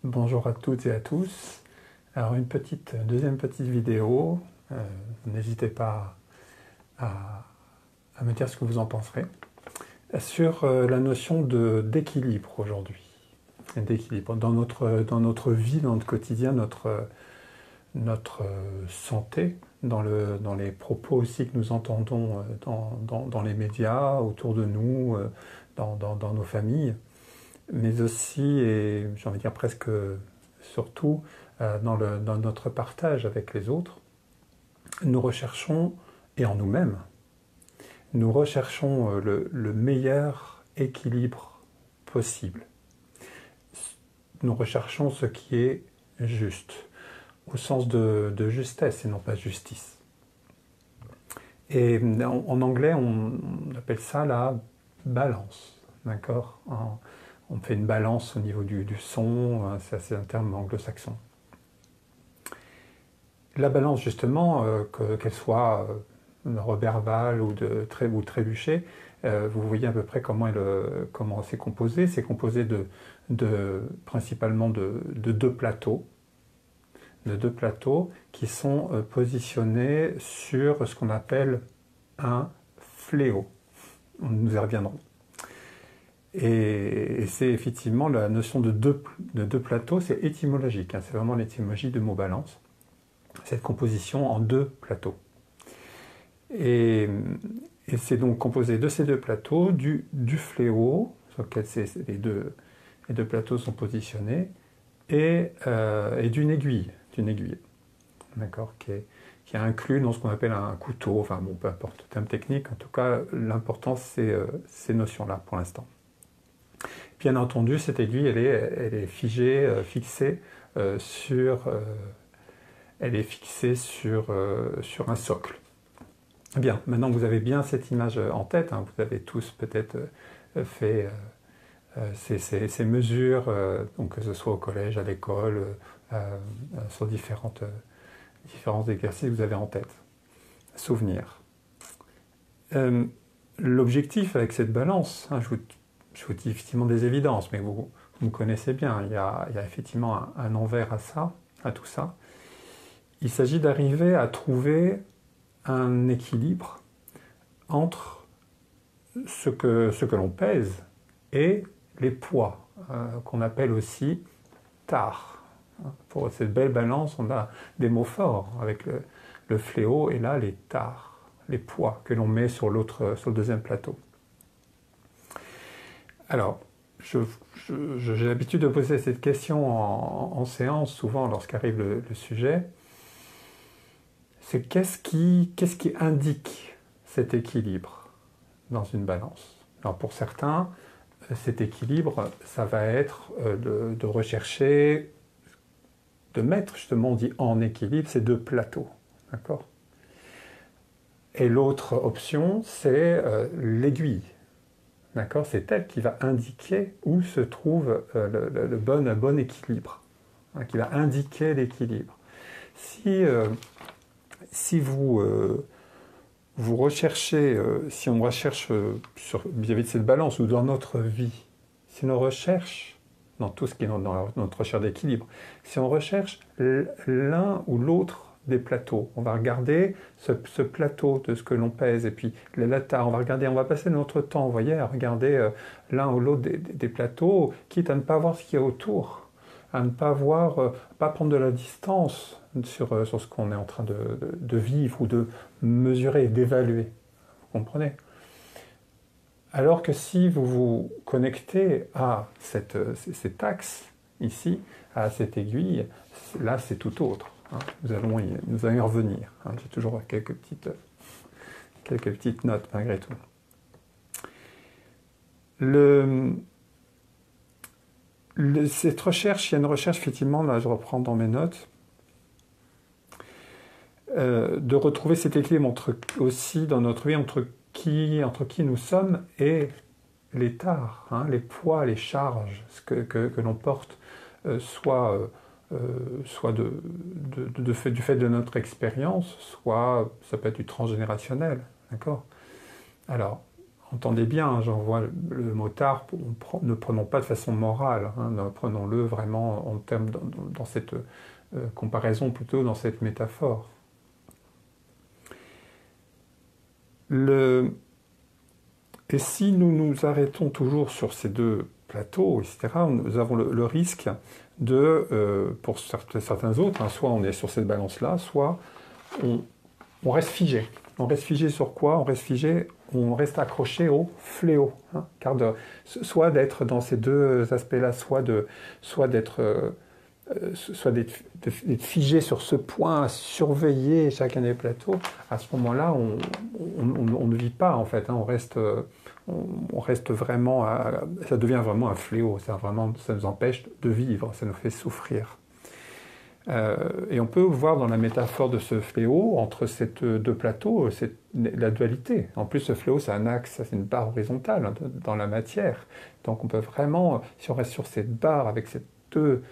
Bonjour à toutes et à tous. Alors une deuxième petite vidéo. N'hésitez pas à me dire ce que vous en penserez sur la notion d'équilibre aujourd'hui. D'équilibre dans notre vie, dans notre quotidien, notre santé, dans les propos aussi que nous entendons dans les médias, autour de nous, dans nos familles, mais aussi, et j'ai envie de dire presque surtout, dans notre partage avec les autres, nous recherchons, et en nous-mêmes, nous recherchons le meilleur équilibre possible. Nous recherchons ce qui est juste, au sens de justesse et non pas justice. Et en anglais, on appelle ça la balance, d'accord ? On fait une balance au niveau du son, c'est un terme anglo-saxon. La balance, justement, qu'elle soit verbale ou trébuchée, vous voyez à peu près comment c'est composé. C'est composé principalement de deux plateaux. De deux plateaux qui sont positionnés sur ce qu'on appelle un fléau. Nous y reviendrons. Et c'est effectivement la notion de deux plateaux, c'est étymologique, c'est vraiment l'étymologie du mot balance, cette composition en deux plateaux. Et c'est donc composé de ces deux plateaux, du fléau, sur lequel les deux plateaux sont positionnés, et d'une aiguille, d'accord, qui est inclus dans ce qu'on appelle un couteau, enfin bon, peu importe le terme technique, en tout cas, l'important c'est ces notions-là pour l'instant. Bien entendu, cette aiguille, elle est fixée sur un socle. Bien, maintenant que vous avez bien cette image en tête, vous avez tous peut-être fait ces mesures, donc que ce soit au collège, à l'école, sur différents exercices que vous avez en tête. Souvenirs. L'objectif avec cette balance, je vous dis effectivement des évidences, mais vous me connaissez bien, il y a effectivement un envers à tout ça. Il s'agit d'arriver à trouver un équilibre entre ce que l'on pèse et les poids, qu'on appelle aussi tares. Pour cette belle balance, on a des mots forts avec le fléau et là les tares, les poids que l'on met sur le deuxième plateau. Alors, j'ai l'habitude de poser cette question en séance, souvent lorsqu'arrive le sujet. C'est qu'est-ce qui indique cet équilibre dans une balance? Alors pour certains, cet équilibre, ça va être de rechercher, de mettre justement, on dit en équilibre, ces deux plateaux, d'accord? Et l'autre option, c'est l'aiguille. D'accord, c'est elle qui va indiquer où se trouve le bon équilibre, qui va indiquer l'équilibre. Si vous recherchez, si on recherche vis-à-vis de cette balance ou dans notre vie, si on recherche, dans tout ce qui est dans notre recherche d'équilibre, si on recherche l'un ou l'autre des plateaux, on va regarder ce plateau de ce que l'on pèse et puis la tare, on va passer notre temps, vous voyez, à regarder l'un ou l'autre des plateaux, quitte à ne pas voir ce qu'il y a autour, à ne pas pas prendre de la distance sur ce qu'on est en train de vivre ou de mesurer, d'évaluer, vous comprenez? Alors que si vous vous connectez à cet axe ici, à cette aiguille, là c'est tout autre. Nous allons y revenir. J'ai toujours quelques petites notes malgré tout. Cette recherche, il y a une recherche effectivement, là je reprends dans mes notes, de retrouver cet équilibre aussi dans notre vie entre qui nous sommes et les tares, les poids, les charges que l'on porte, soit du fait de notre expérience, soit ça peut être du transgénérationnel, d'accord? Alors, entendez bien, hein, j'envoie le motard, ne prenons pas de façon morale, hein, prenons-le vraiment en termes dans cette comparaison, plutôt dans cette métaphore. Et si nous nous arrêtons toujours sur ces deux plateaux, etc., nous avons le risque pour certains autres, hein, soit on est sur cette balance-là, soit on reste figé. On reste figé sur quoi? On reste accroché au fléau. Hein, car soit d'être dans ces deux aspects-là, soit d'être figé sur ce point, à surveiller chacun des plateaux, à ce moment-là, on ne vit pas, en fait. Hein, on reste vraiment... ça devient vraiment un fléau. Ça nous empêche de vivre, ça nous fait souffrir. Et on peut voir dans la métaphore de ce fléau, entre ces deux plateaux, la dualité. En plus, ce fléau, c'est un axe, c'est une barre horizontale hein, dans la matière. Donc on peut vraiment, si on reste sur cette barre avec ces deux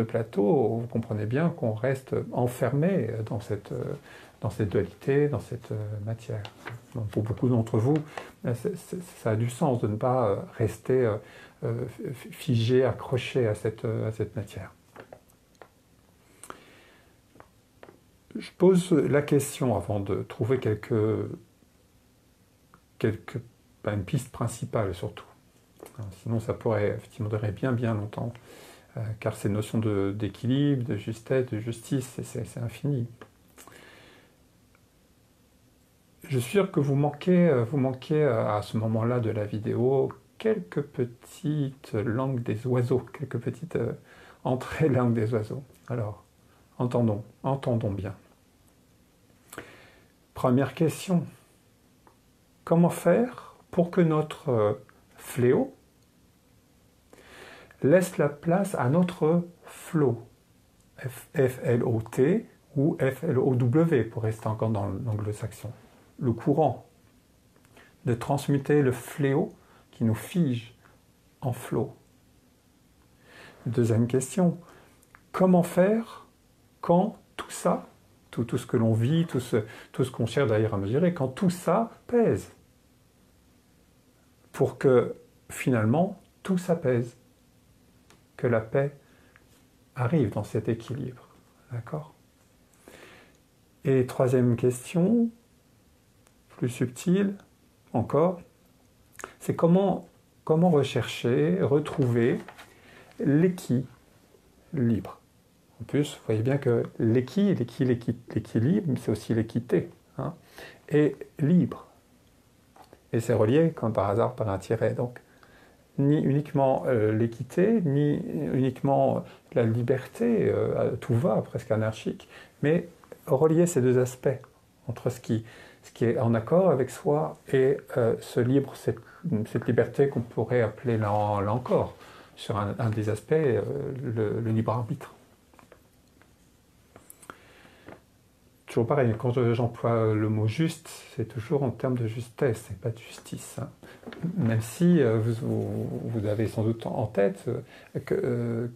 plateaux, vous comprenez bien qu'on reste enfermé dans cette dualité, dans cette matière. Donc, pour beaucoup d'entre vous, ça a du sens de ne pas rester figé, accroché à cette matière. Je pose la question avant de trouver une piste principale surtout. Sinon ça pourrait effectivement durer bien longtemps, car ces notions d'équilibre, de justesse, de justice, c'est infini. Je suis sûr que vous manquez à ce moment-là de la vidéo quelques petites langues des oiseaux, quelques petites entrées langues des oiseaux. Alors, entendons bien. Première question, comment faire pour que notre fléau laisse la place à notre flot, F-L-O-T ou F-L-O-W pour rester encore dans l'anglo-saxon, le courant, de transmuter le fléau qui nous fige en flot. Deuxième question, comment faire quand tout ça, tout ce que l'on vit, tout ce qu'on cherche d'ailleurs à mesurer, quand tout ça pèse, pour que finalement tout ça pèse, que la paix arrive dans cet équilibre. D'accord? Et troisième question, plus subtile encore, c'est comment rechercher, retrouver l'équilibre. En plus, vous voyez bien que l'équilibre, c'est aussi l'équité, hein, et libre. Et c'est relié, comme par hasard, par un tiret. Donc, ni uniquement l'équité, ni uniquement la liberté, tout va, presque anarchique, mais relier ces deux aspects, entre ce qui est en accord avec soi et ce libre, cette liberté qu'on pourrait appeler là encore, sur un des aspects, le libre arbitre. Toujours pareil, quand j'emploie le mot juste, c'est toujours en termes de justesse et pas de justice. Hein. Même si vous avez sans doute en tête que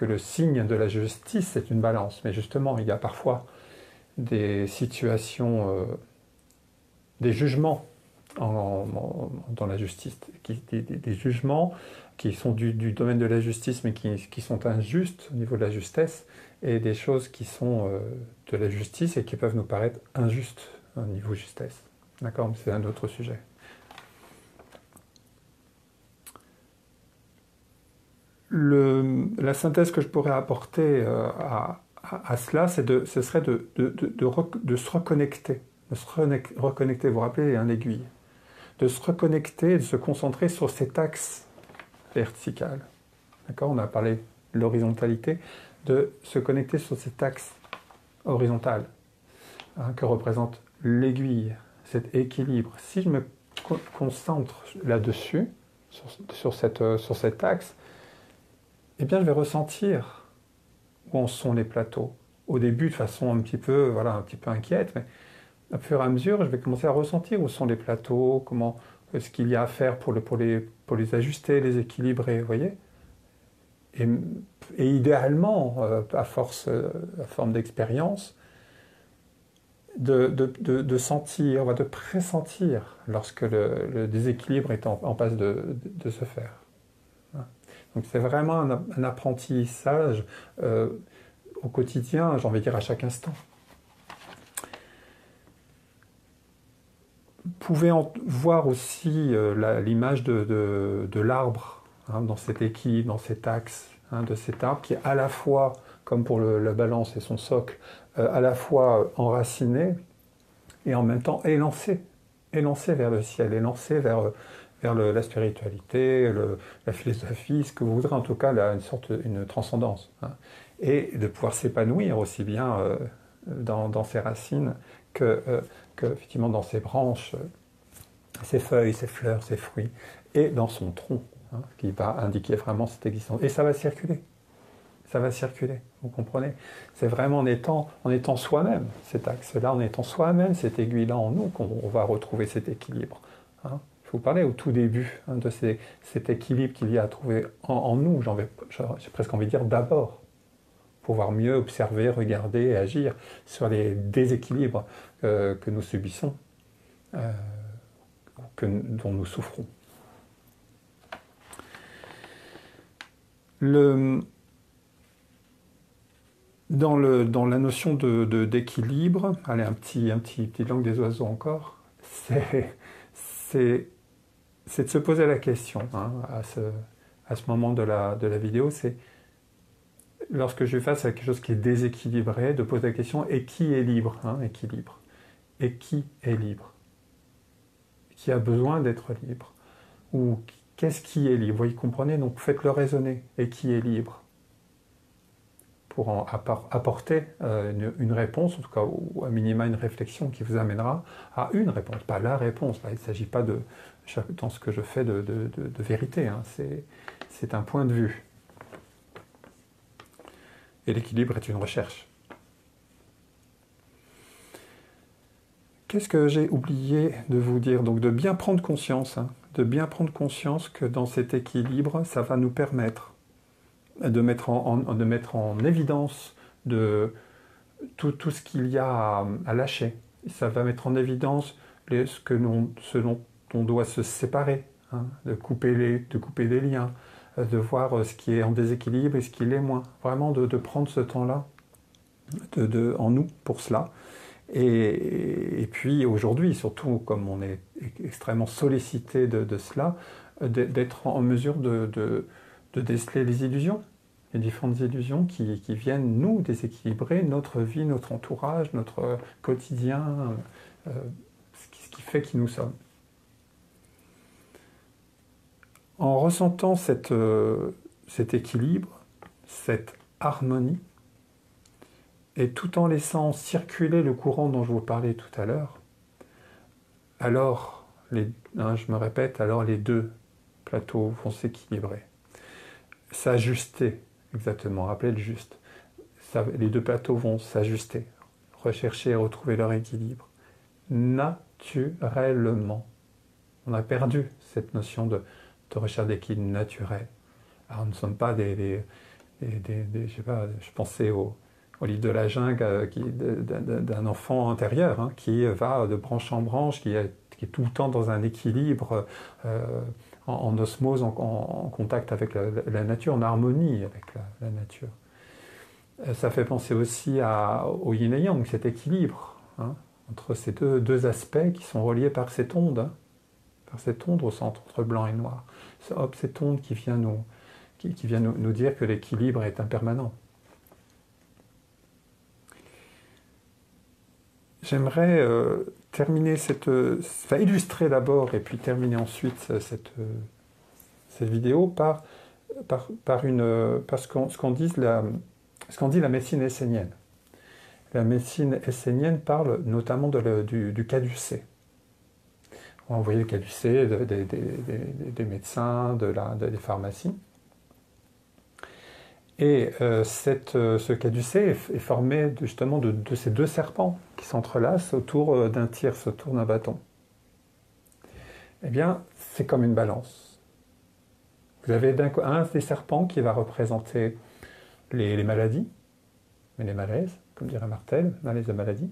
le signe de la justice, c'est une balance. Mais justement, il y a parfois des situations, des jugements dans la justice, des jugements qui sont du domaine de la justice, mais qui sont injustes au niveau de la justesse, et des choses qui sont de la justice et qui peuvent nous paraître injustes au niveau justesse. D'accord? C'est un autre sujet. La synthèse que je pourrais apporter à cela, ce serait de se reconnecter. De se reconnecter, vous vous rappelez, un aiguille. De se reconnecter, de se concentrer sur cet axe vertical. D'accord? On a parlé de l'horizontalité. De se connecter sur cet axe horizontal hein, que représente l'aiguille, cet équilibre. Si je me concentre là-dessus, sur cet axe, eh bien je vais ressentir où en sont les plateaux. Au début, de façon un petit peu inquiète, mais au fur et à mesure, je vais commencer à ressentir où sont les plateaux, ce qu'il y a à faire pour les ajuster, les équilibrer, vous voyez? Et idéalement, à forme d'expérience, de sentir, de pressentir lorsque le déséquilibre est en passe de se faire. Donc c'est vraiment un apprentissage au quotidien, j'ai envie de dire à chaque instant. Vous pouvez voir aussi l'image de l'arbre, hein, dans cet équilibre, dans cet axe, hein, de cet arbre qui est à la fois, comme pour la balance et son socle, à la fois enraciné et en même temps élancé vers le ciel, élancé vers la spiritualité, la philosophie, ce que vous voudrez, en tout cas une transcendance. Hein. Et de pouvoir s'épanouir aussi bien dans ses racines que effectivement dans ses branches, ses feuilles, ses fleurs, ses fruits, et dans son tronc, hein, qui va indiquer vraiment cette existence. Et ça va circuler. Ça va circuler, vous comprenez? C'est vraiment en étant soi-même, cet axe-là, en étant soi-même, cette aiguille-là en nous, qu'on va retrouver cet équilibre. Hein. Je vous parlais au tout début, hein, de cet équilibre qu'il y a à trouver en nous, j'ai presque envie de dire d'abord, pouvoir mieux observer, regarder et agir sur les déséquilibres que nous subissons, dont nous souffrons. Dans la notion d'équilibre, allez, petit langue des oiseaux encore, c'est de se poser la question, hein, à ce moment de la vidéo, c'est lorsque je suis face à quelque chose qui est déséquilibré, de poser la question, et qui est libre, hein, équilibre? Et qui est libre? Qui a besoin d'être libre? Ou qu'est-ce qui est libre? Vous comprenez? Donc faites-le raisonner. Et qui est libre? Pour apporter une réponse, en tout cas, ou à minima une réflexion qui vous amènera à une réponse, pas la réponse. Là, il ne s'agit pas dans ce que je fais de vérité, hein. C'est un point de vue. Et l'équilibre est une recherche. Qu'est-ce que j'ai oublié de vous dire? Donc de bien prendre conscience, hein, de bien prendre conscience que dans cet équilibre, ça va nous permettre de mettre en évidence tout ce qu'il y a à lâcher. Ça va mettre en évidence ce dont on doit se séparer, hein, de couper des liens, de voir ce qui est en déséquilibre et ce qui l'est moins. Vraiment de prendre ce temps-là en nous pour cela. Et puis aujourd'hui, surtout comme on est extrêmement sollicité de cela, d'être en mesure de déceler les illusions, les différentes illusions qui viennent nous déséquilibrer notre vie, notre entourage, notre quotidien, ce qui fait qui nous sommes. En ressentant cet équilibre, cette harmonie, et tout en laissant circuler le courant dont je vous parlais tout à l'heure, alors, je me répète, alors les deux plateaux vont s'équilibrer. S'ajuster, exactement, rappelez le juste. Les deux plateaux vont s'ajuster, rechercher et retrouver leur équilibre. Naturellement. On a perdu cette notion de recherche d'équilibre naturel. Alors nous ne sommes pas je sais pas, je pensais au livre de la jungle d'un enfant intérieur, hein, qui va de branche en branche, qui est tout le temps dans un équilibre, en osmose, en contact avec la nature, en harmonie avec la nature. Ça fait penser aussi au yin et yang, cet équilibre, hein, entre ces deux aspects qui sont reliés par cette onde, hein, par cette onde au centre, entre blanc et noir. Cette onde qui vient nous dire que l'équilibre est impermanent. J'aimerais terminer illustrer d'abord et puis terminer ensuite cette vidéo par ce qu'en dit la médecine essénienne. La médecine essénienne parle notamment du caducée. On voyait le caducée des médecins, des pharmacies. Et ce caducée est formé justement de ces deux serpents qui s'entrelacent autour d'un tierce, autour d'un bâton. Eh bien, c'est comme une balance. Vous avez un des serpents qui va représenter les maladies, mais les malaises, comme dirait Martel, malaises et maladies.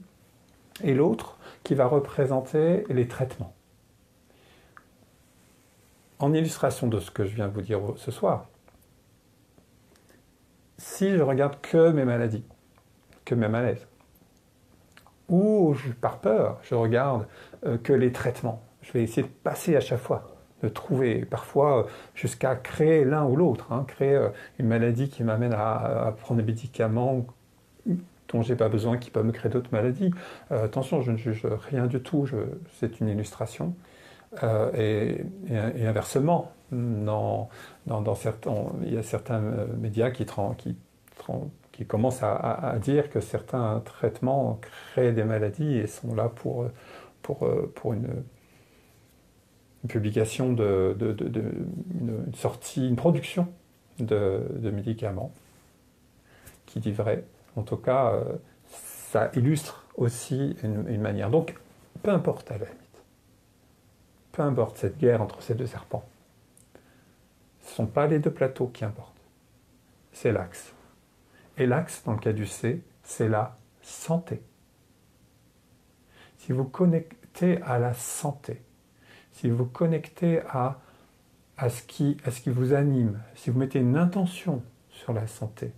et l'autre qui va représenter les traitements. En illustration de ce que je viens de vous dire ce soir, si je regarde que mes maladies, que mes malaises, ou par peur, je regarde que les traitements, je vais essayer de passer à chaque fois, de trouver, parfois jusqu'à créer l'un ou l'autre, créer une maladie qui m'amène à prendre des médicaments dont j'ai pas besoin, qui peuvent me créer d'autres maladies. Attention, je ne juge rien du tout, c'est une illustration. Et inversement, il y a certains médias qui commencent à dire que certains traitements créent des maladies et sont là pour une publication une sortie, une production de médicaments qui dit vrai. En tout cas, ça illustre aussi une manière. Donc, peu importe à la limite. Peu importe cette guerre entre ces deux serpents. Ce ne sont pas les deux plateaux qui importent. C'est l'axe. Et l'axe, dans le cas du C, c'est la santé. Si vous connectez à la santé, si vous connectez à ce qui vous anime, si vous mettez une intention sur la santé,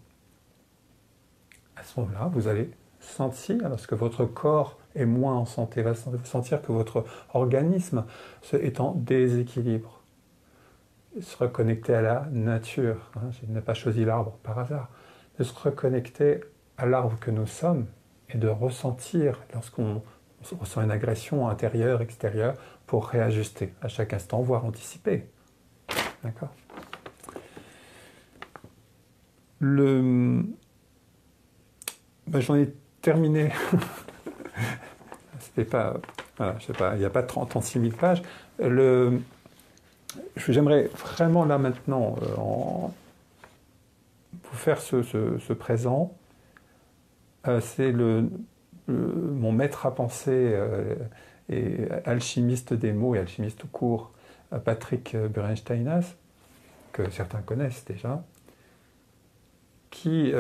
à ce moment-là, vous allez sentir, lorsque votre corps est moins en santé, va sentir que votre organisme est en déséquilibre. Se reconnecter à la nature, je n'ai pas choisi l'arbre par hasard, de se reconnecter à l'arbre que nous sommes et de ressentir, lorsqu'on ressent une agression intérieure, extérieure, pour réajuster à chaque instant, voire anticiper. D'accord ? J'en ai terminé. C'était pas, voilà, je sais pas, il n'y a pas 36 000 pages. J'aimerais vraiment là maintenant vous faire ce présent. C'est mon maître à penser et alchimiste des mots et alchimiste tout court, Patrick Buriensteinas, que certains connaissent déjà, qui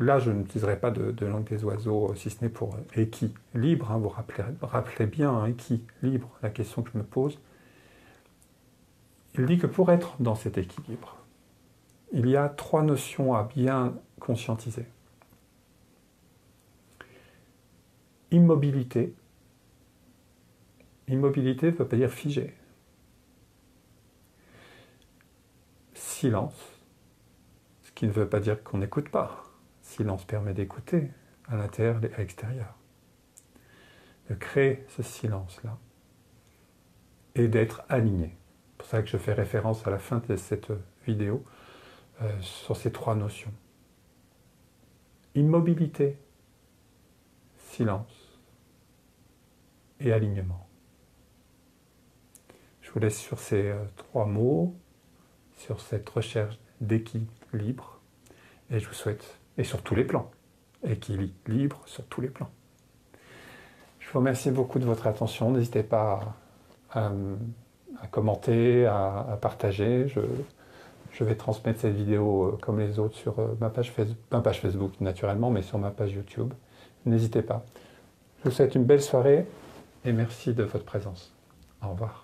là, je n'utiliserai pas de langue des oiseaux, si ce n'est pour équilibre. Vous rappelez bien, équilibre, la question que je me pose. Il dit que pour être dans cet équilibre, il y a 3 notions à bien conscientiser. Immobilité. Immobilité ne veut pas dire figé. Silence, ce qui ne veut pas dire qu'on n'écoute pas. Silence permet d'écouter à l'intérieur et à l'extérieur. De créer ce silence-là et d'être aligné. C'est pour ça que je fais référence à la fin de cette vidéo sur ces 3 notions. Immobilité, silence et alignement. Je vous laisse sur ces 3 mots, sur cette recherche d'équilibre, et je vous souhaite, et sur tous les plans, équilibre sur tous les plans. Je vous remercie beaucoup de votre attention. N'hésitez pas à commenter, à partager. Je vais transmettre cette vidéo comme les autres sur ma page Facebook naturellement, mais sur ma page YouTube. N'hésitez pas. Je vous souhaite une belle soirée et merci de votre présence. Au revoir.